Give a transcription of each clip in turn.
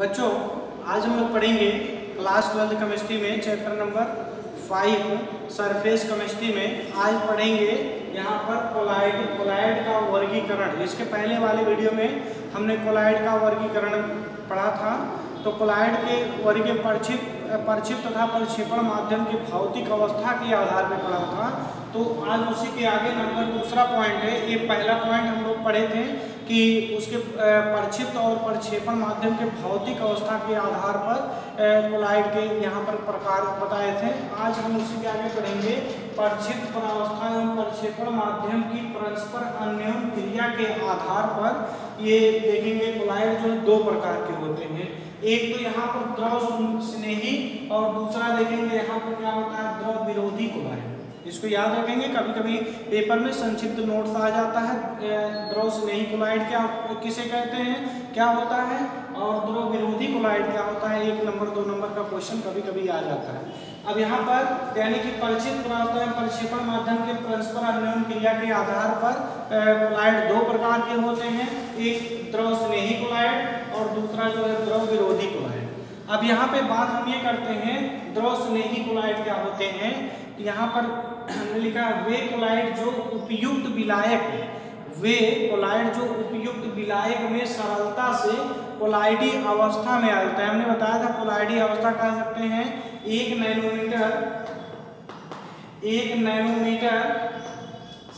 बच्चों, आज हम लोग पढ़ेंगे क्लास 12 केमिस्ट्री में चैप्टर नंबर 5 सरफेस केमिस्ट्री में। आज पढ़ेंगे यहाँ पर कोलाइड का वर्गीकरण। इसके पहले वाले वीडियो में हमने कोलाइड का वर्गीकरण पढ़ा था। तो कोलाइड के वर्गीय परिक्षिप्त तथा प्रक्षेपण माध्यम की भौतिक अवस्था के आधार पर पढ़ा था। तो आज उसी के आगे नंबर दूसरा पॉइंट है। ये पहला पॉइंट हम लोग पढ़े थे कि उसके परिक्षिप्त और प्रक्षेपण माध्यम के भौतिक अवस्था के आधार पर कोलाइड के यहाँ पर प्रकार बताए थे। आज हम उसी के आगे पढ़ेंगे परिक्षिप्त अवस्था एवं प्रक्षेपण माध्यम की परस्पर अन्योन क्रिया के आधार पर ये देखेंगे कोलाइड जो दो प्रकार के होते हैं। एक तो यहाँ पर द्रव स्नेही और दूसरा देखेंगे यहाँ पर क्या होता है, द्रव विरोधी कोलाइड। इसको याद रखेंगे, कभी कभी पेपर में संक्षिप्त नोट्स आ जाता है। द्रव स्नेही कोलाइड क्या किसे कहते हैं, क्या होता है, और द्रव विरोधी कोलाइड क्या होता है। 1 नंबर 2 नंबर का क्वेश्चन कभी कभी आ जाता है। अब यहाँ पर यानी कि परिक्षिप्त अवस्था में प्रक्षेपण माध्यम के परस्पर अन्योन क्रिया के आधार पर कोलाइड दो प्रकार के होते हैं। एक द्रव स्नेही कोलाइड और दूसरा जो है द्रव विरोधी कोलाइड। अब यहाँ पे बात हम ये करते हैं द्रव स्नेही कोलाइड क्या होते हैं। यहाँ पर हमने लिखा वे कोलाइड जो उपयुक्त विलायक में सरलता से कोलाइडी अवस्था में आ जाता है। हमने बताया था कोलाइडी अवस्था कह सकते हैं 1 नैनोमीटर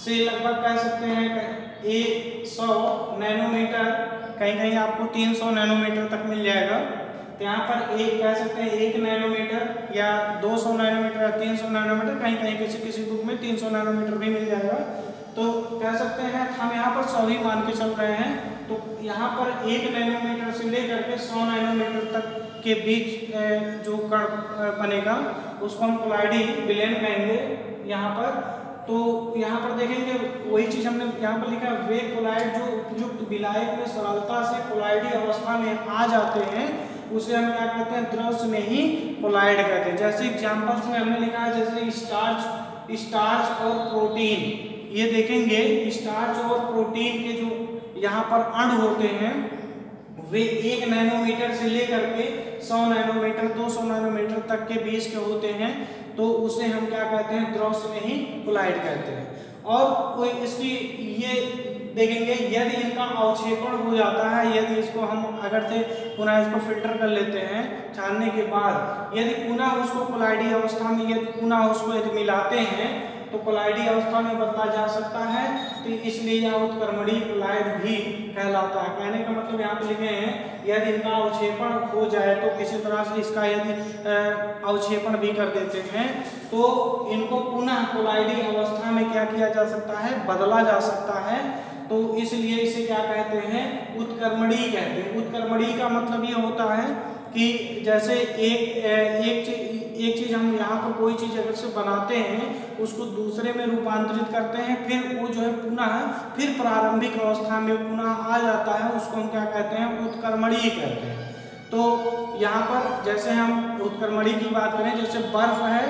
से लगभग कह सकते हैं 100 नैनोमीटर, कहीं कहीं आपको 300 नैनोमीटर तक मिल जाएगा। तो यहाँ पर एक कह सकते हैं 1 नैनोमीटर या 200 नैनोमीटर या 300 नैनोमीटर, कहीं कहीं किसी बुक में 300 नैनोमीटर भी मिल जाएगा। तो कह सकते हैं हम यहाँ पर 100 ही मान के चल रहे हैं। तो यहाँ पर 1 नैनोमीटर से लेकर के 100 नैनोमीटर तक के बीच जो कण बनेगा उसको हम कोलाइडी विलयन कहेंगे यहाँ पर। तो यहाँ पर देखेंगे वही चीज हमने यहाँ पर लिखा, वे कोलाइड जो उपयुक्त विलायक में सरलता से कोलाइडी अवस्था में आ जाते हैं उसे हम क्या कहते हैं, द्रव स्नेही कोलाइड कहते हैं। जैसे एग्जाम्पल्स में हमने लिखा है जैसे स्टार्च और प्रोटीन। ये देखेंगे स्टार्च और प्रोटीन के जो यहाँ पर अणु होते हैं वे 1 नैनोमीटर से लेकर के 100 नैनोमीटर 200 नैनोमीटर तक के बीच के होते हैं। तो उसे हम क्या कहते हैं, द्रव स्नेही कोलाइड कहते हैं। और कोई इसकी ये देखेंगे यदि इनका अवक्षेपण हो जाता है, यदि इसको हम अगर से पुनः इसको फिल्टर कर लेते हैं छानने के बाद, यदि पुनः उसको कोलाइडी अवस्था में यदि मिलाते हैं तो कोलाइडी अवस्था में बदला जा सकता है। तो इसलिए यह उत्क्रमणीय कोलाइड भी कहलाता है। कहने का मतलब यहाँ पे लिखे हैं यदि इनका अवक्षेपण हो जाए तो किसी तरह से इसका यदि अवक्षेपण भी कर देते हैं तो इनको पुनः कोलाइडी अवस्था में क्या किया जा सकता है, बदला जा सकता है। तो इसलिए इसे क्या कहते हैं, उत्क्रमणीय कहते हैं। उत्क्रमणीय का मतलब ये होता है कि जैसे एक चीज हम यहाँ पर कोई चीज अगर से बनाते हैं उसको दूसरे में रूपांतरित करते हैं, फिर वो जो है पुनः फिर प्रारंभिक अवस्था में पुनः आ जाता है, उसको हम क्या कहते हैं, उत्क्रमणीय कहते हैं। तो यहाँ पर जैसे हम उत्क्रमणीय की बात करें, जैसे बर्फ है,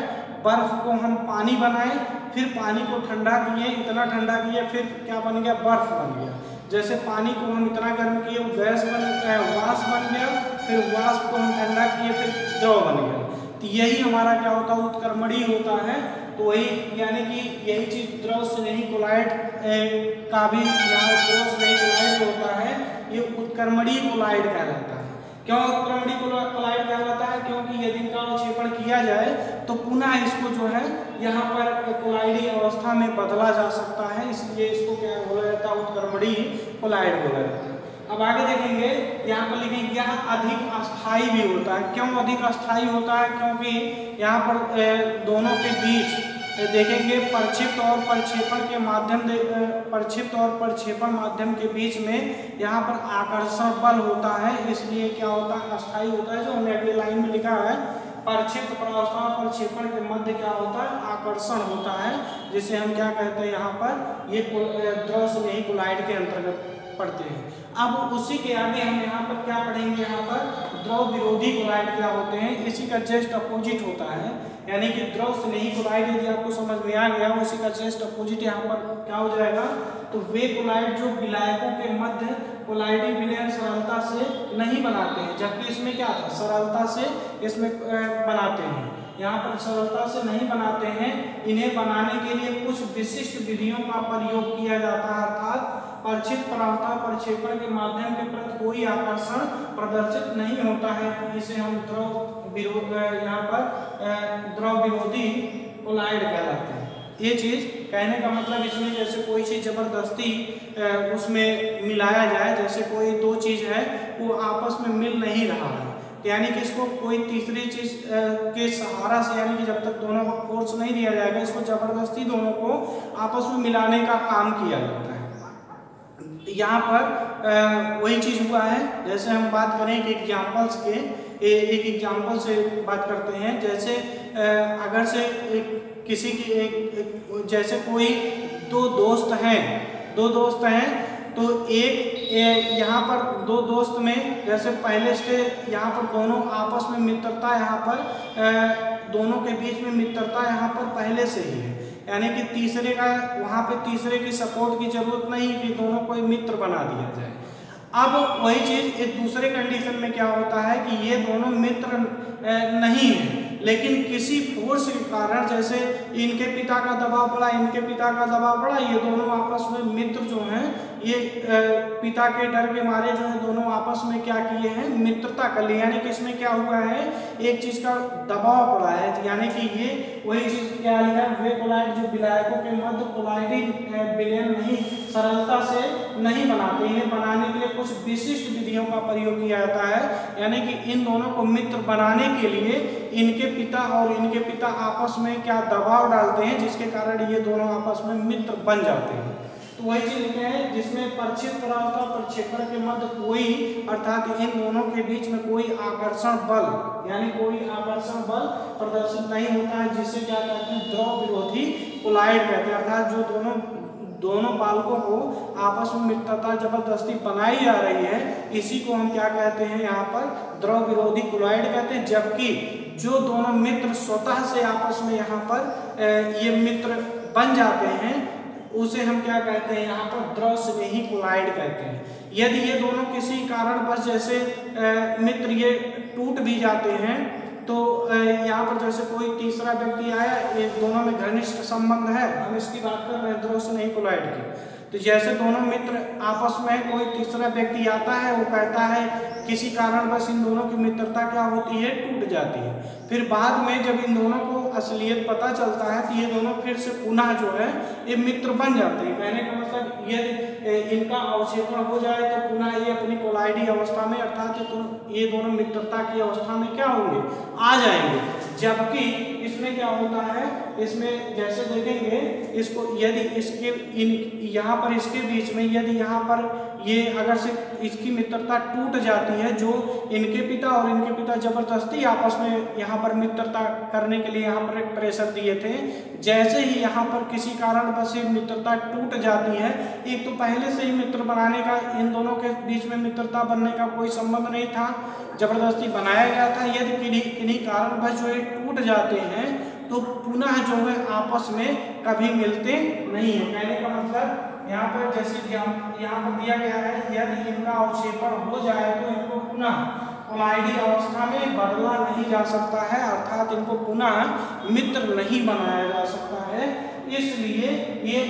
बर्फ को हम पानी बनाए, फिर पानी को ठंडा किए, इतना ठंडा किए, फिर क्या बन गया, बर्फ बन गया। जैसे पानी को हम इतना गर्म किए वो गैस वाष्प बन गया, फिर वाष्प को हम ठंडा किए, फिर द्रव बन गया। तो यही हमारा क्या होता है, उत्क्रमणीय होता है। तो वही यानी कि यही चीज द्रव स्नेही कोलाइड का भी यहाँ द्रव स्नेही कोलाइड होता है, ये उत्क्रमणीय कोलाइड कहलाता है। क्यों उत्क्रमणीय कोलाइड कहलाता है, क्योंकि यदि इनका अवक्षेपण किया जाए तो पुनः इसको जो है यहाँ पर कोलाइडी अवस्था में बदला जा सकता है, इसलिए इसको क्या बोला जाता है, उत्क्रमणीय कोलाइड बोला जाता है। अब आगे देखेंगे यहाँ पर लिखेंगे यह अधिक अस्थायी भी होता है। क्यों अधिक अस्थायी होता है, क्योंकि यहाँ पर दोनों के बीच देखेंगे प्रक्षिप्त और प्रक्षेपण माध्यम के बीच में यहाँ पर आकर्षण बल होता है, इसलिए क्या होता है, अस्थायी होता है। जो हमने अगली लाइन में लिखा है, प्रक्षिप्त अवस्था और प्रक्षेपण के मध्य क्या होता है, आकर्षण होता है, जिसे हम क्या कहते हैं, यहाँ पर ये द्रव स्नेही कोलाइड के अंतर्गत पढ़ते हैं। अब उसी के आगे हम यहाँ पर क्या पढ़ेंगे, यहाँ पर द्रव विरोधी कोलाइड क्या होते हैं, इसी का जस्ट अपोजिट होता है। यानी कि द्रव स्नेही कोलाइड यदि आपको समझ में आ गया, उसी का जस्ट अपोजिट यहाँ पर क्या हो जाएगा, तो वे कोलाइड जो विलायकों के मध्य कोलाइडिंग विलयन सरलता से नहीं बनाते हैं, जबकि इसमें क्या था, सरलता से इसमें बनाते हैं। यहाँ पर सरलता से नहीं बनाते हैं, इन्हें बनाने के लिए कुछ विशिष्ट विधियों का प्रयोग किया जाता है, अर्थात परिचित परावर्तन प्रक्षेपण के माध्यम के प्रति कोई आकर्षण प्रदर्शित नहीं होता है। इसे हम द्रव विरोध, यहाँ पर द्रव विरोधी कोलाइड कहलाते हैं। ये चीज कहने का मतलब इसमें जैसे कोई चीज जबरदस्ती उसमें मिलाया जाए, जैसे कोई दो चीज है वो आपस में मिल नहीं रहा है, यानी कि इसको कोई तीसरी चीज के सहारा से, यानी कि जब तक दोनों को फोर्स नहीं दिया जाएगा, इसको जबरदस्ती दोनों को आपस में मिलाने का काम किया जाता है। यहाँ पर वही चीज हुआ है। जैसे हम बात करें कि एग्जाम्पल्स के, एक एग्जाम्पल से बात करते हैं। जैसे अगर से किसी की जैसे कोई दो दोस्त हैं तो एक यहाँ पर दो दोस्त में जैसे पहले से यहाँ पर दोनों आपस में मित्रता, यहाँ पर दोनों के बीच में मित्रता यहाँ पर पहले से ही है, यानी कि तीसरे का वहाँ पे तीसरे की सपोर्ट की जरूरत नहीं कि दोनों को मित्र बना दिया जाए। अब वही चीज एक दूसरे कंडीशन में क्या होता है कि ये दोनों मित्र नहीं है, लेकिन किसी फोर्स के कारण, जैसे इनके पिता का दबाव पड़ा, इनके पिता का दबाव पड़ा, ये दोनों आपस में मित्र जो हैं, ये पिता के डर के मारे जो है दोनों आपस में क्या किए हैं, मित्रता कर ली। यानी कि इसमें क्या हुआ है, एक चीज का दबाव पड़ा है, यानी कि ये वही चीज क्या लिखा है, वे कोलाइड जो विलायकों के मध्य कोलाइडिंग विलयन नहीं सरलता से नहीं बनाते, इन्हें बनाने के लिए कुछ विशिष्ट विधियों का प्रयोग किया जाता है। यानी कि इन दोनों को मित्र बनाने के लिए इनके पिता और इनके पिता आपस में क्या दबाव डालते हैं, जिसके कारण ये दोनों आपस में मित्र बन जाते हैं। तो वही चीज लिखे हैं जिसमें परिचित परावर्तन प्रक्षेपण के मध्य कोई, अर्थात इन दोनों के बीच में कोई आकर्षण बल, यानी कोई आकर्षण बल प्रदर्शित नहीं होता है, जिसे क्या कहते हैं, द्रव विरोधी कोलाइड कहते हैं। अर्थात जो दोनों बालकों को आपस में मित्रता जबरदस्ती बनाई जा रही है, इसी को हम क्या कहते हैं, यहाँ पर द्रव विरोधी कोलाइड कहते हैं। जबकि जो दोनों मित्र स्वतः से आपस में यहाँ पर ये मित्र बन जाते हैं, उसे हम क्या कहते हैं, यहाँ पर द्रव स्नेही कोलाइड कहते हैं। यदि ये दोनों किसी कारणवश जैसे मित्र ये टूट भी जाते हैं, तो यहाँ पर जैसे कोई तीसरा व्यक्ति आया, ये दोनों में घनिष्ठ संबंध है, हम इसकी बात कर रहे हैं द्रव स्नेही कोलाइड की। तो जैसे दोनों मित्र आपस में, कोई तीसरा व्यक्ति आता है, वो कहता है किसी कारणवश इन दोनों की मित्रता क्या होती है, टूट जाती है। फिर बाद में जब इन दोनों को असलियत पता चलता है तो ये दोनों फिर से पुनः जो है ये मित्र बन जाते हैं। कहने का मतलब यदि इनका अवक्षेपण हो जाए तो पुनः ये अपनी कोलाइडी अवस्था में, अर्थात ये दोनों मित्रता की अवस्था में क्या होंगे, आ जाएंगे। जबकि इसमें क्या होता है, इसमें जैसे देखेंगे इसको, यदि इसके यहाँ पर इसके बीच में यदि यहाँ पर ये अगर से इसकी मित्रता टूट जाती है, जो इनके पिता और इनके पिता जबरदस्ती आपस में यहाँ पर मित्रता करने के लिए यहाँ पर एक प्रेशर दिए थे, जैसे ही यहाँ पर किसी कारणवश मित्रता टूट जाती है, एक तो पहले से ही मित्र बनाने का, इन दोनों के बीच में मित्रता बनने का कोई संबंध नहीं था, जबरदस्ती बनाया गया था। यदि किन्हीं कारणवश जो है टूट जाते हैं तो पुनः जो है आपस में कभी मिलते नहीं है। कहने का मतलब यहाँ पर जैसे यहाँ पर दिया गया है, यदि इनका अवक्षेपण हो जाए तो इनको पुनः कोलाइडी अवस्था में बदला नहीं जा सकता है, अर्थात इनको पुनः मित्र नहीं बनाया जा सकता है। इसलिए ये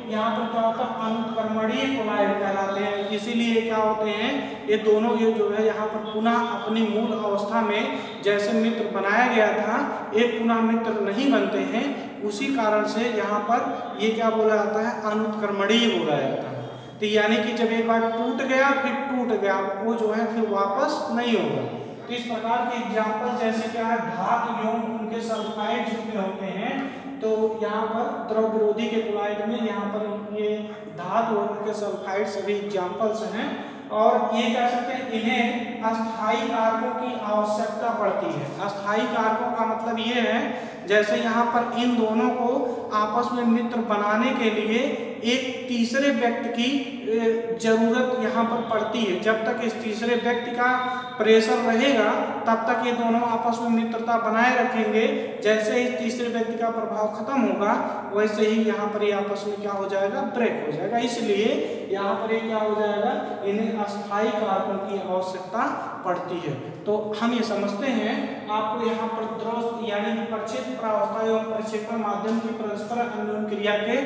यहाँ पर क्या होता है, अनुत्क्रमणीय कोलाइड कहलाते हैं। इसीलिए क्या होते हैं, ये दोनों ये जो है यहाँ पर पुनः अपनी मूल अवस्था में जैसे मित्र बनाया गया था, एक पुनः मित्र नहीं बनते हैं। उसी कारण से यहाँ पर ये क्या बोला जाता है, अनुत्क्रमणीय बोला जाता है। तो यानी कि जब एक बार टूट गया फिर टूट गया, वो जो है फिर वापस नहीं होगा। तो इस प्रकार के एग्जाम्पल जैसे क्या है, धातु यौन उनके सल्फाइड जितने होते हैं, तो यहाँ पर द्रव विरोधी के कोलाइड में यहाँ पर ये धातु और उनके सल्फाइड सभी एग्जाम्पल्स हैं। और ये कह सकते हैं इन्हें अस्थायी कारकों की आवश्यकता पड़ती है। अस्थायी कारकों का मतलब ये है, जैसे यहाँ पर इन दोनों को आपस में मित्र बनाने के लिए एक तीसरे व्यक्ति की जरूरत यहाँ पर पड़ती है। जब तक इस तीसरे व्यक्ति का प्रेशर रहेगा तब तक ये दोनों आपस में मित्रता बनाए रखेंगे। जैसे ही तीसरे व्यक्ति का प्रभाव खत्म होगा वैसे ही यहाँ पर ये आपस में क्या हो जाएगा, ब्रेक हो जाएगा। इसलिए यहाँ पर ये क्या हो जाएगा, इन्हें अस्थायी कारकों की आवश्यकता पड़ती है। तो हम ये समझते हैं आपको यहाँ पर द्रव यानी प्रक्षेप्य प्रावस्था एवं प्रक्षेपण माध्यम की परस्पर अन्योन्य क्रिया के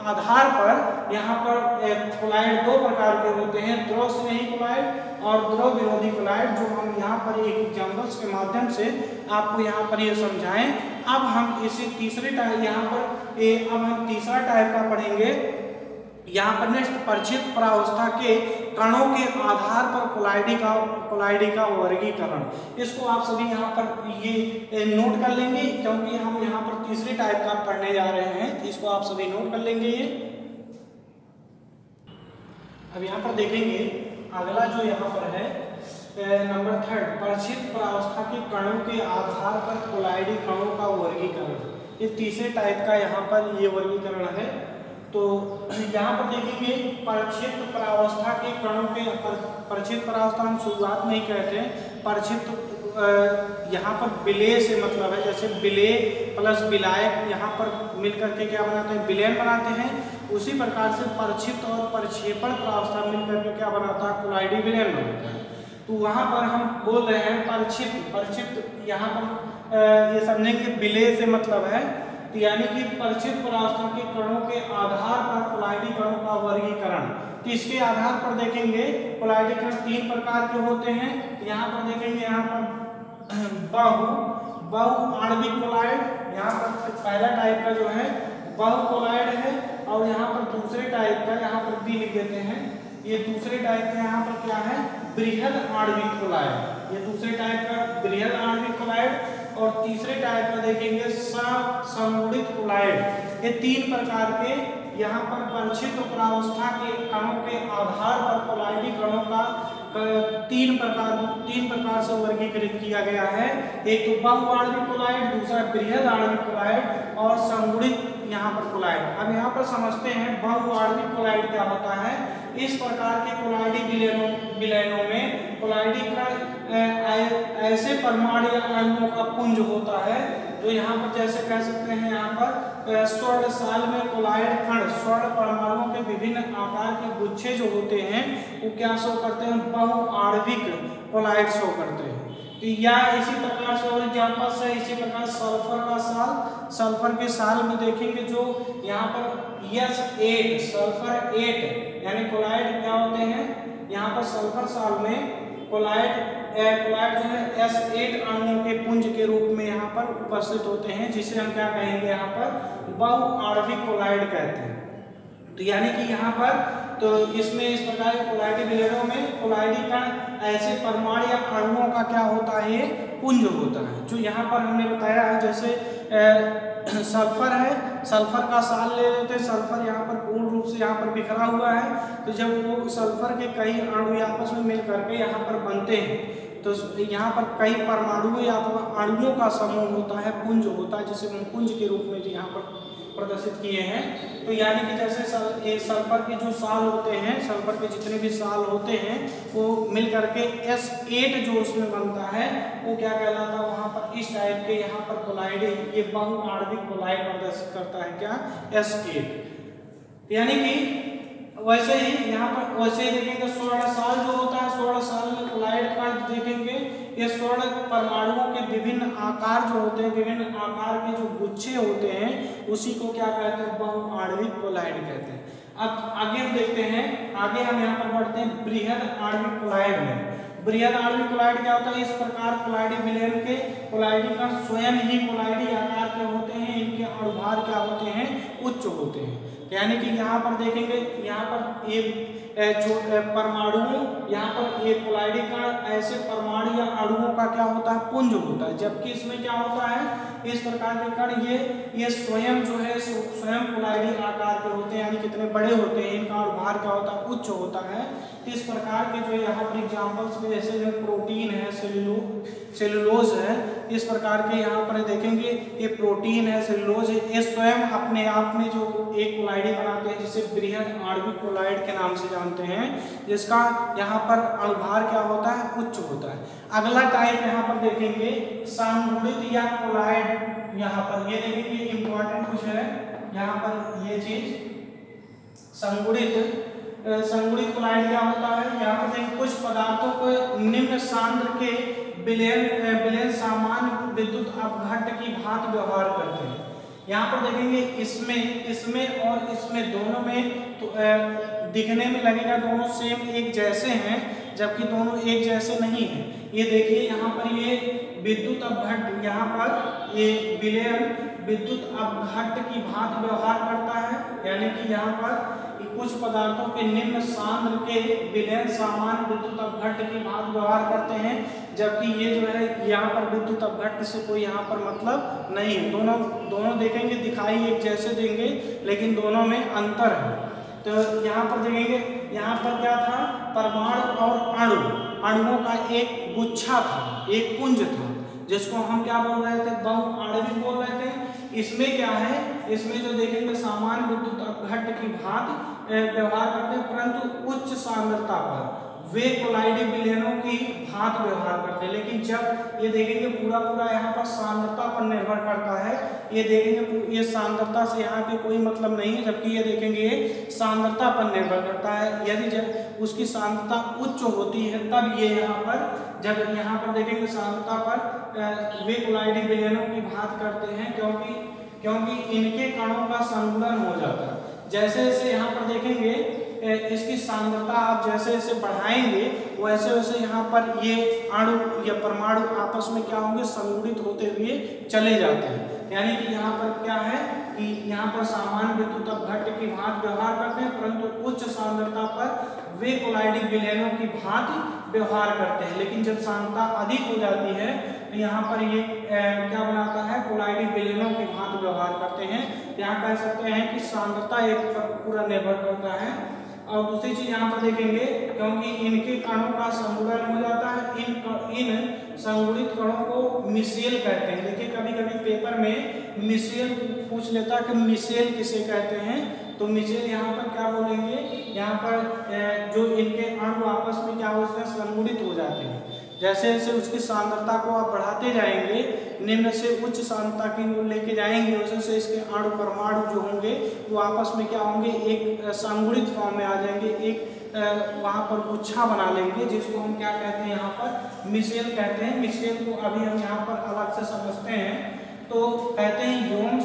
आधार पर यहाँ पर कोलाइड दो प्रकार के होते हैं, द्रव स्नेही कोलाइड और द्रव विरोधी कोलाइड, जो हम यहाँ पर एक एग्जाम्पल्स के माध्यम से आपको यहाँ पर ये समझाएं। अब हम इसे तीसरे टाइप यहाँ पर अब हम तीसरा टाइप का पढ़ेंगे। यहाँ पर नेक्स्ट प्रक्षेप्य प्रावस्था के कणों के आधार पर कोलाइडी का वर्गीकरण। इसको आप सभी यहाँ पर ये नोट कर लेंगे क्योंकि हम यहाँ पर तीसरे टाइप का पढ़ने जा रहे हैं, तो इसको आप सभी नोट कर लेंगे। ये अब यहाँ पर देखेंगे अगला जो यहाँ पर है नंबर 3, प्रक्षेप्य प्रावस्था के कणों के आधार पर कोलाइडी कणों का वर्गीकरण। ये तीसरे टाइप का यहाँ पर ये वर्गीकरण है। तो यहाँ पर देखेंगे प्रक्षेप्य प्रावस्था के कणों के प्रक्षेप्य प्रावस्था हम शुरुआत में ही कहते हैं। प्रक्षेप्य यहाँ पर विलय से मतलब है, जैसे विलय प्लस विलायक यहाँ पर मिलकर के क्या बनाते हैं, विलयन बनाते हैं। उसी प्रकार से प्रक्षिप्त और प्रक्षेपण प्रावस्था मिलकर के क्या बनाता है, कोलाइडी विलयन बनाता है। तो वहाँ पर हम बोल रहे हैं प्रक्षिप्त यहाँ पर ये समझेंगे विलय से मतलब है, यानी कि प्रक्षेप्य प्रावस्था के कणों के आधार पर कोलाइडी कणों का वर्गीकरण। तो इसके आधार पर देखेंगे कोलाइडी कण 3 प्रकार के होते हैं। यहाँ पर देखेंगे यहाँ पर बहु आणविक कोलाइड, यहाँ पर पहला टाइप का जो है बहु कोलाइड है, और यहाँ पर दूसरे टाइप का यहाँ पर बी लिख देते हैं। ये दूसरे टाइप का यहाँ पर क्या है, बृहद आणविक कोलाइड। ये दूसरे टाइप का बृहद आणविक कोलाइड। और तीसरे टाइप का देखेंगे समूढ़ित कोलाइड। ये 3 प्रकार के यहाँ पर प्रक्षेप्य प्रावस्था के कणों के आधार पर कोलाइडी कणों का 3 प्रकार से वर्गीकृत किया गया है। एक तो बहु आणविक कोलाइड, दूसरा बृहद आणविक कोलाइड और समूढ़ित यहाँ पर कोलाइड। अब यहाँ पर समझते हैं बहु आणविक कोलाइड क्या होता है। इस प्रकार के कोलाइडी विलयनों में कोलाइडी कण ऐसे परमाणु या अणुओं का पुंज होता है जो यहाँ पर जैसे कह सकते हैं यहाँ पर स्वर्ण साल में कोलाइड कण स्वर्ण परमाणुओं के विभिन्न आकार के गुच्छे जो होते हैं वो क्या शो करते हैं, बहु आणविक कोलाइड शो करते हैं। तो या इसी प्रकार से और एग्जाम्पल्स है, इसी प्रकार सल्फर का साल, सल्फर के साल में देखेंगे जो यहाँ पर S8 सल्फर 8 यानी कोलाइड क्या होते हैं, यहाँ पर सल्फर साल में कोलाइड जो है S8 अणुओं के पुंज के रूप में यहाँ पर उपस्थित होते हैं, जिसे हम क्या कहेंगे यहाँ पर बहु आणविक कोलाइड कहते हैं। तो यानी कि यहाँ पर तो इसमें इस प्रकार के कोलाइडी विलयनों में कोलाइडी कण ऐसे परमाणु या अणुओं का क्या होता है, ये पुंज होता है। जो यहाँ पर हमने बताया है जैसे सल्फर है, सल्फर का साल ले लेते हैं। सल्फर यहाँ पर पूर्ण रूप से यहाँ पर बिखरा हुआ है। तो जब वो सल्फर के कई अणु आपस में मिल करके यहाँ पर बनते हैं तो यहाँ पर कई परमाणु या अणुओं का समूह होता है, पुंज होता है, जिसे हम पुंज के रूप में यहाँ पर प्रदर्शित किए हैं। तो यानी कि जैसे सल्फर के जो साल होते हैं, सल्फर के जितने भी साल होते हैं वो मिल करके S8 जो उसमें बनता है वो क्या कहलाता है, वहाँ पर इस टाइप के यहाँ पर कोलाइड ये बहु आणविक कोलाइड प्रदर्शित करता है क्या, S8। यानी कि वैसे ही यहाँ पर वैसे ही देखेंगे स्वर्ण साल जो होता है, स्वर्ण साल में कोलाइड कण देखेंगे ये स्वर्ण परमाणुओं के विभिन्न आकार जो होते हैं, विभिन्न आकार के जो गुच्छे होते हैं उसी को क्या कहते हैं, बहु आणविक कोलाइड कहते हैं। अब आगे हम देखते हैं, आगे हम यहाँ पर बढ़ते हैं बृहद आणविक कोलाइड में। बृहद आणविक कोलाइड क्या होता है, इस प्रकार कोलाइडी विलयन के कोलाइडी कण स्वयं ही कोलाइडी आकार के होते हैं, इनके अणुभार क्या होते हैं, उच्च होते हैं। यानी कि यहाँ पर देखेंगे यहाँ पर ये जो परमाणुओं यहाँ पर ये कोलाइडी कण ऐसे परमाणु या अणुओं का क्या होता है, पुंज होता है। जबकि इसमें क्या होता है, इस प्रकार के कण ये स्वयं जो है स्वयं कोलाइडी आकार के होते हैं, यानी कितने बड़े होते हैं, इनका अणुभार क्या होता है, उच्च होता है। तो इस प्रकार के जो यहाँ पर एग्जाम्पल्स में जैसे जो प्रोटीन है, सेलुलोज है, इस प्रकार के यहाँ पर देखेंगे ये प्रोटीन है, सेलुलोज है, ये स्वयं अपने आप में जो एक कोलाइड बनाते हैं जिसे बृहद आणविक कोलाइड के नाम से जानते हैं, जिसका यहाँ पर अणुभार क्या होता है, उच्च होता है। अगला टाइप यहाँ पर देखेंगे संगुणित या कोलाइड। यहाँ पर ये देखेंगे इंपॉर्टेंट कुछ है यहाँ पर ये चीज, संगुणित कोलाइड क्या होता है। यहाँ पर देखिए कुछ पदार्थों को निम्न सांद्र के विलयन सामान्य विद्युत अपघट्ट की भांति व्यवहार करते हैं। यहाँ पर देखेंगे इसमें और इसमें दोनों में तो दिखने में लगेगा दोनों सेम एक जैसे हैं, जबकि दोनों एक जैसे नहीं हैं। ये देखिए यहाँ पर ये विद्युत अपघट्ट, यहाँ पर ये विलयन विद्युत अपघट्ट की भांति व्यवहार करता है, यानी कि यहाँ पर कुछ पदार्थों के निम्न सांद्र के विलयन सामान्य विद्युत अपघट्ट की भांति व्यवहार करते हैं, जबकि ये जो है यहाँ पर विद्युत अपघट्ट से कोई यहाँ पर मतलब नहीं है। दोनों देखेंगे दिखाई एक जैसे देंगे, लेकिन दोनों में अंतर है। तो यहाँ पर देखेंगे, यहाँ पर क्या था, परमाणु और अणुओं का एक गुच्छा था, एक पुंज था, जिसको हम क्या बोल रहे थे, बहुआण्विक बोल रहे थे। इसमें क्या है, इसमें जो देखेंगे सामान्य विद्युत अपघट्ट की भांति व्यवहार करते हैं, परंतु उच्च सांद्रता पर वे कोलाइडी विलयनों की भांति व्यवहार करते हैं। लेकिन जब ये देखेंगे पूरा यहाँ पर सांद्रता पर निर्भर करता है, ये देखेंगे ये सांद्रता से यहाँ पे कोई मतलब नहीं है, जबकि ये देखेंगे ये सांद्रता पर निर्भर करता है। यदि जब उसकी सांद्रता उच्च होती है तब ये यहाँ पर, जब यहाँ पर देखेंगे सांद्रता पर वे कोलाइडी विलयनों की भांति करते हैं, क्योंकि इनके कणों का संगुणन हो जाता है। जैसे जैसे यहाँ पर देखेंगे इसकी सांद्रता आप जैसे जैसे बढ़ाएंगे वैसे वैसे यहाँ पर ये अणु या परमाणु आपस में क्या होंगे, संगुणित होते हुए चले जाते हैं। यानी कि यहाँ पर क्या है कि यहाँ पर सामान्य विद्युत अपघट्ट की भांति व्यवहार करते हैं, परंतु उच्च सांद्रता पर वे कोलाइडी विलयनों की भांति व्यवहार करते हैं। लेकिन जब सांद्रता अधिक हो जाती है तो यहाँ पर ये क्या बनाता है, कोलाइडी विलयनों की भांति व्यवहार करते हैं। यहाँ कह सकते हैं कि सांद्रता एक पर पूरा निर्भर करता है। और दूसरी चीज यहाँ पर देखेंगे, क्योंकि इनके कणों का संगुणन हो जाता है, इन संगुणित कणों को मिसेल कहते हैं। देखिए कभी कभी पेपर में मिसेल पूछ लेता है कि मिसेल किसे कहते हैं, तो मिसेल यहाँ पर क्या बोलेंगे, यहाँ पर जो इनके अणु आपस में क्या होते हैं, संगुणित हो जाते हैं। जैसे जैसे उसकी सांद्रता को आप बढ़ाते जाएंगे, निम्न से उच्च सांद्रता की ओर लेके जाएंगे, वैसे से इसके अणु परमाणु जो होंगे वो आपस में क्या होंगे, एक संगुणित फॉर्म में आ जाएंगे, एक वहाँ पर गुच्छा बना लेंगे, जिसको हम क्या कहते हैं, यहाँ पर मिसेल कहते हैं। मिसेल को अभी हम यहाँ पर अलग से समझते हैं। तो कहते हैं यौन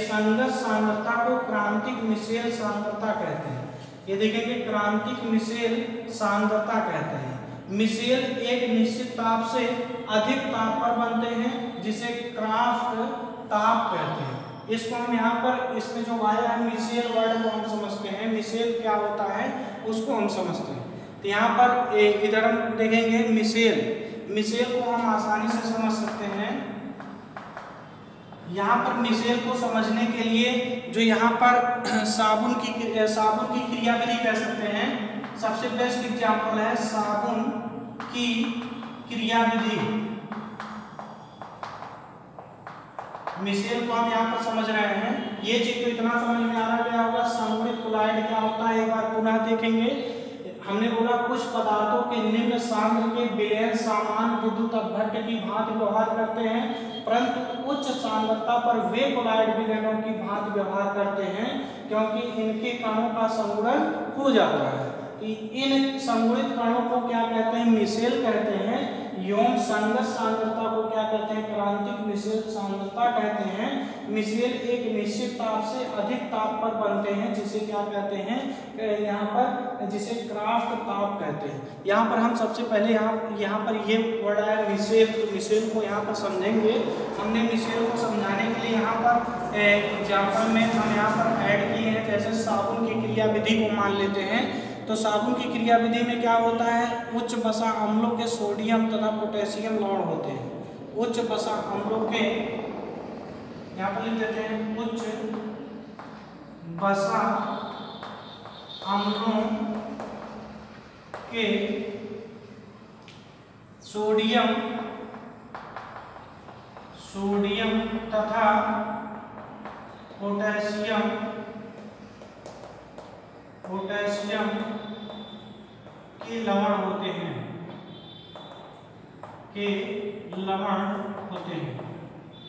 संगत सांद्रता को क्रांतिक मिसेल सांद्रता कहते हैं। ये देखेंगे क्रांतिक मिसेल सांद्रता कहते हैं। मिसेल एक निश्चित ताप से अधिक ताप पर बनते हैं, जिसे क्राफ्ट ताप कहते हैं। इसको हम यहाँ पर, इसमें जो आया है मिसेल वर्ड को हम समझते हैं, मिसेल क्या होता है उसको हम समझते हैं। तो यहाँ पर इधर हम देखेंगे मिसेल को हम आसानी से समझ सकते हैं। यहाँ पर मिसेल को समझने के लिए जो यहाँ पर साबुन की क्रियाविधि कह सकते हैं, सबसे बेस्ट एग्जाम्पल है साबुन की क्रियाविधि। मिसेल को हम यहाँ पर समझ रहे हैं। ये चीज तो इतना समझ में आ रहा होगा, संगुणित कोलाइड क्या होता है एक बार पुनः देखेंगे। हमने बोला कुछ पदार्थों के निम्न सांद्र के विलयन सामान्य विद्युत अपघट्ट की भांति व्यवहार करते हैं, परंतु उच्च सांद्रता पर वे कोलाइड विलयनों की भांति व्यवहार करते हैं, क्योंकि इनके कणों का संगुणन हो जाता है। इन संगुणित कणों को क्या कहते हैं, मिसेल कहते हैं। यौन संगत सांद्रता को क्या कहते हैं, क्रांतिक मिसेल सांद्रता कहते हैं। मिसेल एक निश्चित ताप से अधिक ताप पर बनते हैं, जिसे क्या कहते हैं, यहाँ पर जिसे क्राफ्ट ताप कहते हैं। यहाँ पर हम सबसे पहले यहाँ पर ये वर्ड आया मिसेल, तो मिसेल को यहाँ पर समझेंगे। हमने मिसेल को समझाने के लिए यहाँ पर एग्जाम्पल में हम यहाँ पर ऐड किए हैं। जैसे साबुन की क्रियाविधि को मान लेते हैं, तो साबुन की क्रियाविधि में क्या होता है, उच्च वसा अम्लों के सोडियम तथा पोटेशियम लवण होते हैं। उच्च वसा अम्लों के, यहाँ पर लिख देते हैं, उच्च वसा अम्लों के सोडियम तथा पोटेशियम के लवण होते हैं,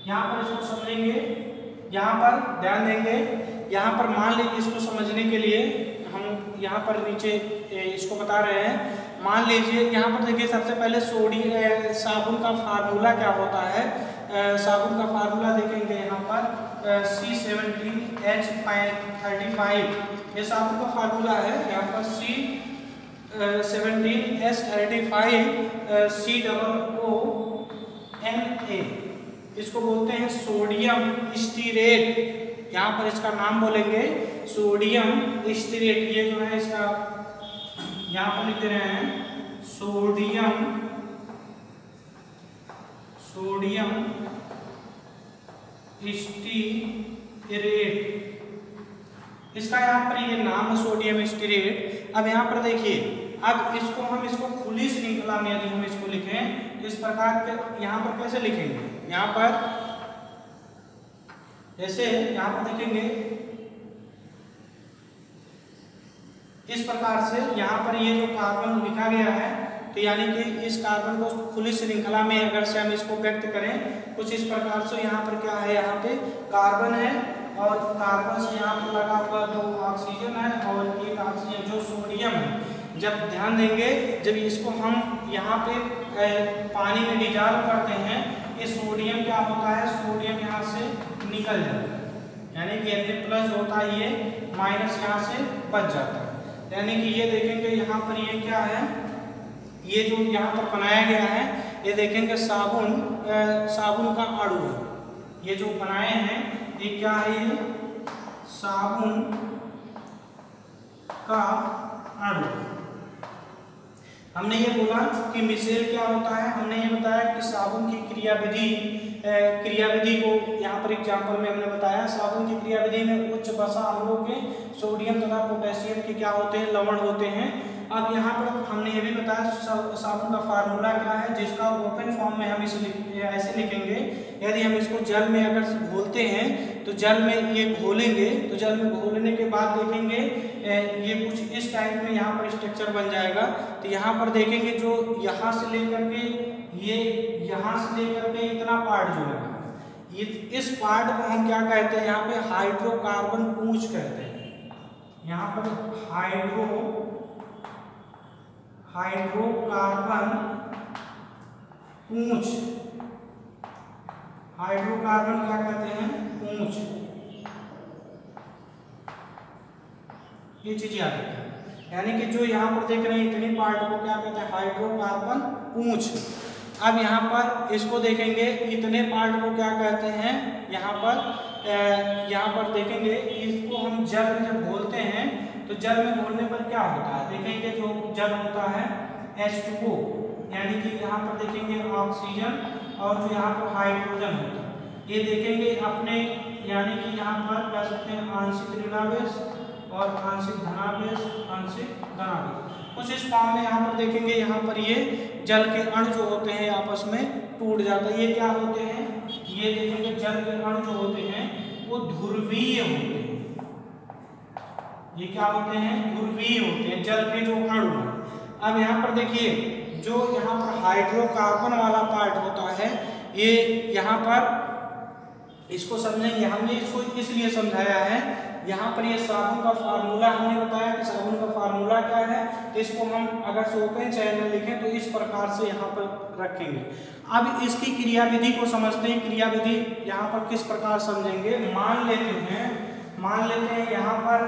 यहाँ पर इसको समझेंगे, यहाँ पर ध्यान देंगे। यहाँ पर मान लीजिए इसको समझने के लिए हम यहाँ पर नीचे इसको बता रहे हैं। मान लीजिए यहाँ पर देखिए सबसे पहले साबुन का फार्मूला क्या होता है। साबुन का फार्मूला देखेंगे यहाँ पर C17H35, ये साबुन का फार्मूला है। यहाँ पर C17H35 COONA, इसको बोलते हैं सोडियम स्टीरेट। यहाँ पर इसका नाम बोलेंगे सोडियम स्टीरेट। ये जो है इसका यहाँ पर लिख दे रहे हैं सोडियम स्टीरेट, इसका यहाँ पर ये नाम है सोडियम स्टीरेट। अब यहाँ पर देखिए, अब इसको खुली श्रृंखला में यदि हम इसको लिखें तो इस प्रकार के यहाँ पर कैसे लिखेंगे। यहाँ पर जैसे यहाँ पर देखेंगे इस प्रकार से, यहाँ पर ये जो कार्बन लिखा गया है, तो यानी कि इस कार्बन को खुली श्रृंखला में अगर से हम इसको व्यक्त करें कुछ इस प्रकार से, यहाँ पर क्या है, यहाँ पे कार्बन है और कार्बन से यहाँ पर लगा हुआ 2 ऑक्सीजन है और 1 ऑक्सीजन जो सोडियम है। जब ध्यान देंगे, जब इसको हम यहाँ पे पानी में डिजॉल्व करते हैं, ये सोडियम क्या होता है, सोडियम यहाँ से निकल जाता है, यानी कि Na+ होता है, ये माइनस यहाँ से बच जाता है। यानी कि ये देखेंगे यहाँ पर ये क्या है, ये जो यहाँ पर बनाया गया है, ये देखेंगे साबुन का अणु है। ये जो बनाए हैं ये क्या है, ये साबुन का अणु। हमने ये बोला कि मिसेल क्या होता है, हमने ये बताया कि साबुन की क्रियाविधि को यहाँ पर एग्जाम्पल में हमने बताया। साबुन की क्रियाविधि में उच्च वसा अम्लों के सोडियम तथा पोटेशियम के क्या होते हैं, लवण होते हैं। अब यहाँ पर हमने ये भी बताया साबुन का फार्मूला क्या है, जिसका ओपन फॉर्म में हम इसे ऐसे लिखेंगे। यदि हम इसको जल में अगर घोलते हैं तो जल में ये घोलेंगे, तो जल में घोलने के बाद देखेंगे ये कुछ इस टाइप में यहाँ पर स्ट्रक्चर बन जाएगा। तो यहाँ पर देखेंगे जो यहाँ से लेकर के इतना पार्ट जो है, इस पार्ट को हम क्या कहते हैं, यहाँ पे हाइड्रोकार्बन पूंछ कहते हैं। यहाँ पर हाइड्रोकार्बन पूंछ, हाइड्रोकार्बन क्या कहते हैं, पूंछ, ये चीज याद रखिए। यानी कि जो यहाँ पर देख रहे हैं इतनी पार्ट को क्या कहते हैं, हाइड्रोकार्बन पूंछ। अब यहाँ पर इसको देखेंगे इतने पार्ट को क्या कहते हैं, यहाँ पर देखेंगे इसको हम जल में जब घोलते हैं तो जल में घोलने पर क्या होता है, देखेंगे जो जल होता है H2O, यानी कि यहाँ पर देखेंगे ऑक्सीजन और जो यहाँ पर हाइड्रोजन होता है, ये देखेंगे अपने, यानी कि यहाँ पर कह सकते हैं आंशिक ऋणावेश और आंशिक धनावेश, कुछ इस फॉर्म में यहाँ पर देखेंगे। यहाँ पर ये जल के अणु जो होते हैं आपस में टूट जाता है। ये क्या होते हैं, ये देखेंगे जल के अणु जो होते हैं वो ध्रुवीय होते हैं। ये क्या होते हैं, ध्रुवीय होते हैं जल के जो अणु हैं। अब यहाँ पर देखिए जो यहाँ पर हाइड्रोकार्बन वाला पार्ट होता है, ये यहाँ पर इसको समझेंगे। हमने इसको इसलिए समझाया है, यहाँ पर ये साबुन का फार्मूला हमने बताया कि साबुन का फार्मूला क्या है, तो इसको हम अगर ओपन चैन में लिखें तो इस प्रकार से यहाँ पर रखेंगे। अब इसकी क्रियाविधि को समझते हैं। क्रियाविधि यहाँ पर किस प्रकार समझेंगे, मान लेते हैं यहाँ पर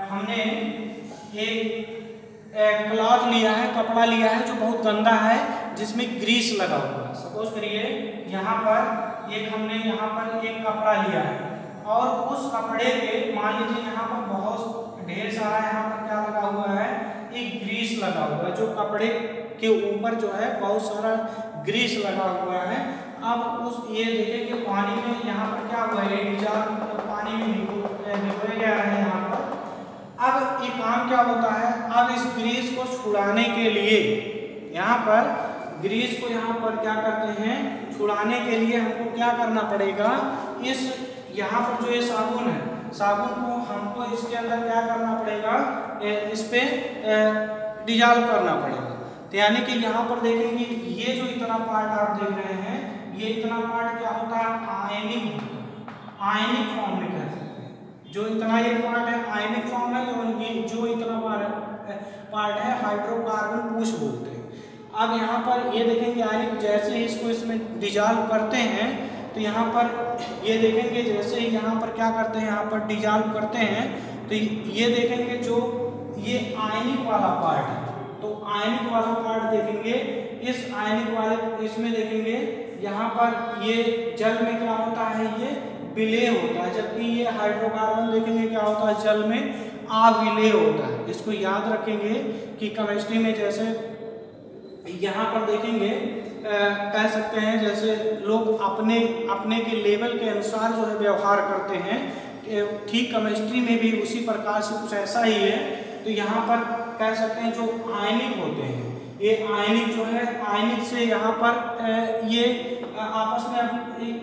हमने एक क्लॉथ लिया है, कपड़ा लिया है जो बहुत गंदा है, जिसमें ग्रीस लगा हुआ है। सपोज करिए यहाँ पर हमने यहाँ पर एक कपड़ा लिया है और उस कपड़े पे मान लीजिए यहाँ पर बहुत ढेर सारा यहाँ पर क्या लगा हुआ है, एक ग्रीस लगा हुआ है, जो कपड़े के ऊपर जो है बहुत सारा ग्रीस लगा हुआ है। अब ये देखें कि पानी में यहाँ पर क्या हुआ है, पानी में भिगोया गया है यहाँ पर। अब ये काम क्या होता है, अब इस ग्रीस को छुड़ाने के लिए यहाँ पर ग्रीस को यहाँ पर क्या करते हैं, छुड़ाने के लिए हमको क्या करना पड़ेगा, इस यहाँ पर जो ये साबुन है, साबुन को हमको इसके अंदर क्या करना पड़ेगा, इस पे डिजॉल्व करना पड़ेगा। तो यानी कि यहाँ पर देखेंगे ये जो इतना पार्ट आप देख रहे हैं, ये इतना पार्ट क्या होता है, आयनिक फॉर्म में कह सकते हैं। जो इतना ये पार्ट है आयनिक फॉर्म है, और ये जो इतना पार्ट है हाइड्रोकार्बन पूछ बोलते हैं। अब यहाँ पर ये देखेंगे आयनिक, जैसे ही इसको इसमें डिजॉल्व करते हैं तो यहाँ पर ये देखेंगे जैसे ही यहाँ पर क्या करते हैं, यहाँ पर डिजॉल्व करते हैं तो ये देखेंगे जो ये आयनिक वाला पार्ट है, तो आयनिक वाला पार्ट देखेंगे, इस आयनिक वाले इसमें देखेंगे यहाँ पर ये जल में क्या होता है, ये विलय होता है, जबकि ये हाइड्रोकार्बन देखेंगे क्या होता है, जल में अविलय होता है। इसको याद रखेंगे कि केमिस्ट्री में जैसे यहाँ पर देखेंगे कह सकते हैं जैसे लोग अपने के लेवल के अनुसार जो है व्यवहार करते हैं, ठीक केमिस्ट्री में भी उसी प्रकार से कुछ ऐसा ही है। तो यहाँ पर कह सकते हैं जो आयनिक होते हैं, ये आयनिक जो है, आयनिक से यहाँ पर ये आपस में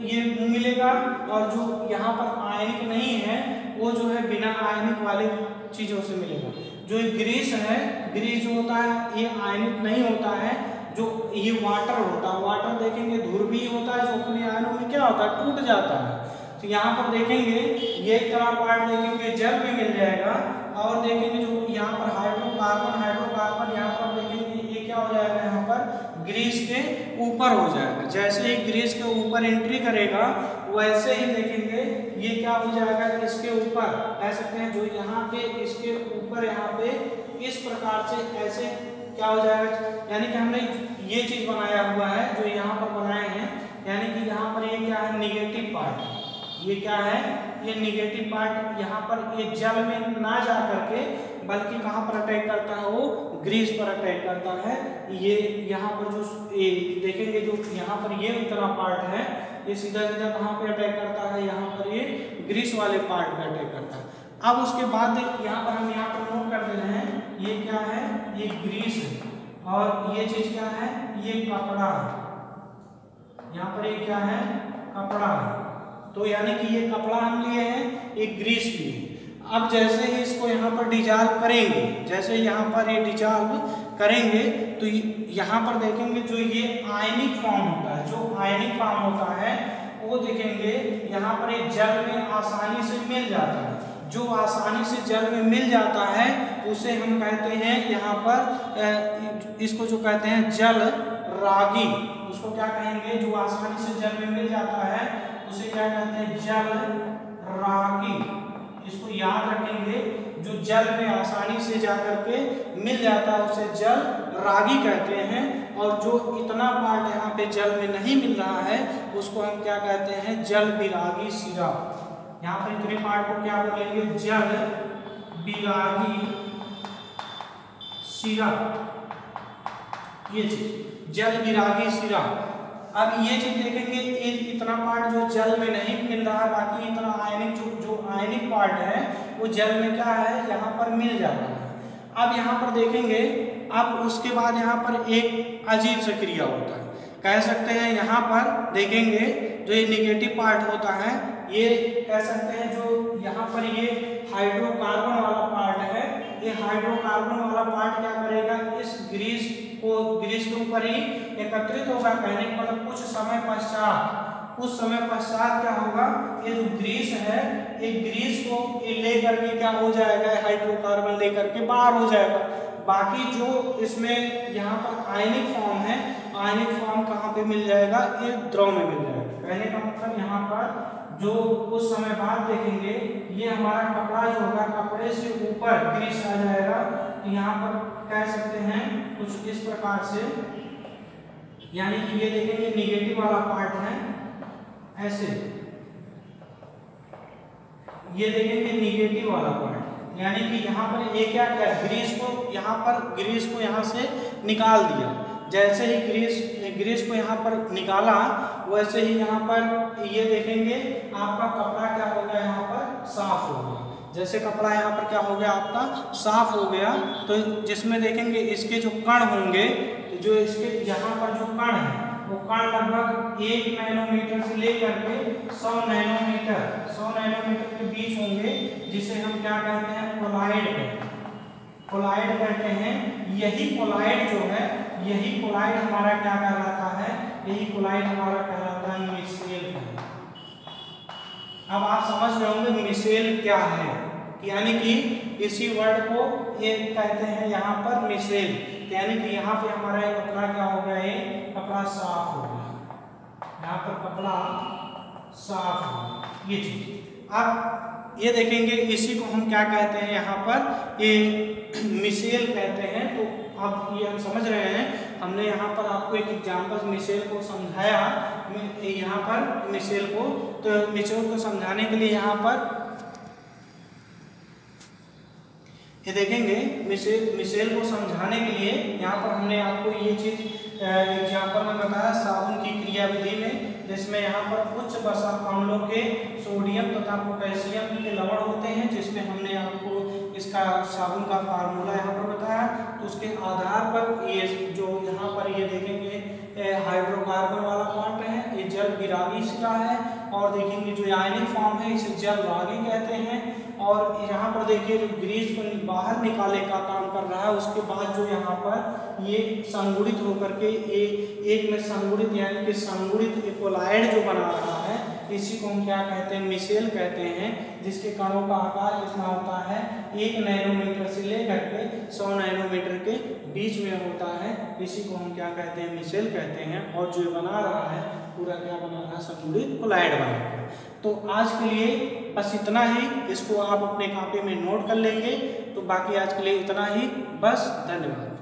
ये मिलेगा, और जो यहाँ पर आयनिक नहीं है वो जो है बिना आयनिक वाले चीज़ों से मिलेगा। जो ग्रीस है, ग्रीस जो होता है ये आयनिक नहीं होता है, जो ये वाटर होता है, वाटर देखेंगे ध्रुवीय होता है, जो अपने आयनों में क्या होता है, टूट जाता है। तो यहाँ पर देखेंगे ये तरह पार्ट देखेंगे जल में मिल जाएगा, और देखेंगे जो यहाँ पर हाइड्रोकार्बन यहाँ पर देखेंगे ये क्या हो जाएगा, यहाँ पर ग्रीस के ऊपर हो जाएगा। जैसे ही ग्रीस के ऊपर एंट्री करेगा वैसे ही देखेंगे ये क्या हो जाएगा, इसके ऊपर कह सकते हैं जो यहाँ पे इसके ऊपर यहाँ पे इस प्रकार से ऐसे क्या हो जाएगा, यानी कि हमने ये चीज बनाया हुआ है जो यहाँ पर बनाए हैं, यानी कि यहाँ पर ये क्या है, निगेटिव पार्ट, ये क्या है, ये निगेटिव पार्ट यहाँ पर ये जल में ना जा करके बल्कि कहाँ पर अटैक करता है, वो ग्रीस पर अटैक करता है। ये यहाँ पर जो देखेंगे जो यहाँ पर ये इतना पार्ट है, ये सीधा सीधा कहाँ पे अटैक करता है, यहाँ पर ये ग्रीस वाले पार्ट पे अटैक करता है। अब उसके बाद यहाँ पर हम यहाँ पर नोट कर दे रहे हैं, ये क्या है, ये ग्रीस है, और ये चीज क्या है, ये कपड़ा है, यहाँ पर ये क्या है, कपड़ा है। तो यानी कि ये कपड़ा हम लिए हैं, एक ग्रीस लिए। अब जैसे ही इसको यहाँ पर डिजॉल्व करेंगे, जैसे यहाँ पर ये डिजॉल्व करेंगे तो यहाँ पर देखेंगे जो ये आयनिक फॉर्म होता है, जो आयनिक फॉर्म होता है वो देखेंगे यहाँ पर ये जल में आसानी से मिल जाता है। जो आसानी से जल में मिल जाता है उसे हम कहते हैं यहाँ पर इसको जो कहते हैं जल रागी, उसको क्या कहेंगे, जो आसानी से जल में मिल जाता है उसे क्या कहते हैं, जल रागी। इसको याद रखेंगे, जो जल में आसानी से जाकर के मिल जाता है उसे जल रागी कहते हैं, और जो इतना पार्ट यहाँ पे जल में नहीं मिल रहा है उसको हम क्या कहते हैं, जल विरागी सिरा। यहाँ पर इतने पार्ट को क्या बोलेंगे, जल विरागी सिरा, ये चीज जल विरागी सिरा। अब ये चीज देखेंगे इतना पार्ट जो जल में नहीं मिल रहा है, बाकी इतना आयनिक जो आयनिक पार्ट है वो जल में क्या है, यहाँ पर मिल जाता है। अब यहाँ पर देखेंगे, अब उसके बाद यहाँ पर एक अजीब सा क्रिया होता है, कह सकते हैं यहाँ पर देखेंगे जो ये निगेटिव पार्ट होता है, ये कह सकते हैं जो यहाँ पर ये हाइड्रोकार्बन वाला पार्ट है, ये हाइड्रोकार्बन वाला पार्ट क्या करेगा, इस ग्रीस के ऊपर ही एकत्रित होगा। कहने का मतलब कुछ समय पश्चात क्या होगा, ये जो ग्रीस है, ये ग्रीस को लेकर के क्या हो जाएगा, हाइड्रोकार्बन लेकर के बाहर हो जाएगा। बाकी जो इसमें यहाँ पर आयनिक फॉर्म है, आयनिक फॉर्म कहाँ पे मिल जाएगा, ये द्रव में मिल जाएगा। कहने का मतलब यहाँ पर जो कुछ समय बाद देखेंगे ये हमारा कपड़ा जो होगा, कपड़े से ऊपर ग्रीस आ जाएगा। तो यहाँ पर कह सकते हैं कुछ इस प्रकार से, यानी कि ये देखेंगे निगेटिव वाला पार्ट है ऐसे, ये देखेंगे निगेटिव वाला पार्ट, यानी कि यहाँ पर ये क्या किया, ग्रीस को यहाँ से निकाल दिया। जैसे ही ग्रीस को यहाँ पर निकाला वैसे ही यहाँ पर ये देखेंगे आपका कपड़ा क्या हो गया, यहाँ पर साफ हो गया। जैसे कपड़ा यहाँ पर क्या हो गया आपका साफ हो गया, तो जिसमें देखेंगे इसके जो कण होंगे, तो जो इसके यहाँ पर जो कण है वो कण लगभग 1 नैनोमीटर से लेकर के 100 नैनोमीटर के बीच होंगे, जिसे हम क्या कहते हैं कोलाइड कहते हैं। यही कोलाइड जो है, यही कोलाइड हमारा क्या कहलाता है, यही कोलाइड हमारा कहलाता है मिसेल। अब आप समझ रहे होंगे मिसेल क्या है, यानी कि इसी वर्ड को ये कहते हैं यहाँ पर मिसेल, यानी कि यहाँ पे हमारा एक कपड़ा क्या हो गया, ये कपड़ा साफ हो गया, यहाँ पर कपड़ा साफ हो गया, ये चीज। अब ये देखेंगे इसी को हम क्या कहते हैं, यहाँ पर ये मिसेल कहते हैं। तो अब ये हम समझ रहे हैं, हमने यहाँ पर आपको एक एग्जाम्पल मिसेल को समझाया, यहाँ पर मिसेल को, तो मिसेल को समझाने के लिए यहाँ पर ये देखेंगे मिसेल को समझाने के लिए यहाँ पर हमने आपको ये चीज एग्जाम्पल में बताया साबुन की क्रियाविधि में, जिसमें यहाँ पर उच्च वसा अम्लों के सोडियम तथा पोटेशियम के लवण होते हैं, जिसमें हमने आपको इसका साबुन का फार्मूला यहाँ पर बताया। तो उसके आधार पर ये जो यहाँ पर ये देखेंगे हाइड्रोकार्बन वाला पार्ट है, ये जल विरागी शिला है, और देखेंगे जो आयनिक फॉर्म है इसे जल रागी कहते हैं। और यहाँ पर देखिए जो ग्रीस को बाहर निकाले का काम कर रहा है, उसके बाद जो यहाँ पर ये संगुणित होकर के एक में संगुणित, यानी कि संगुणित कोलाइड जो बना रहा है, इसी को हम क्या कहते हैं, मिसेल कहते हैं, जिसके कणों का आकार कितना होता है, 1 नैनोमीटर से लेकर के 100 नैनोमीटर के बीच में होता है, इसी को हम क्या कहते हैं, मिसेल कहते हैं। और जो बना रहा है पूरा क्या बना रहा है, संगुणित कोलाइड बना रहा है। तो आज के लिए बस इतना ही, इसको आप अपने कॉपी में नोट कर लेंगे। तो बाकी आज के लिए इतना ही, बस, धन्यवाद।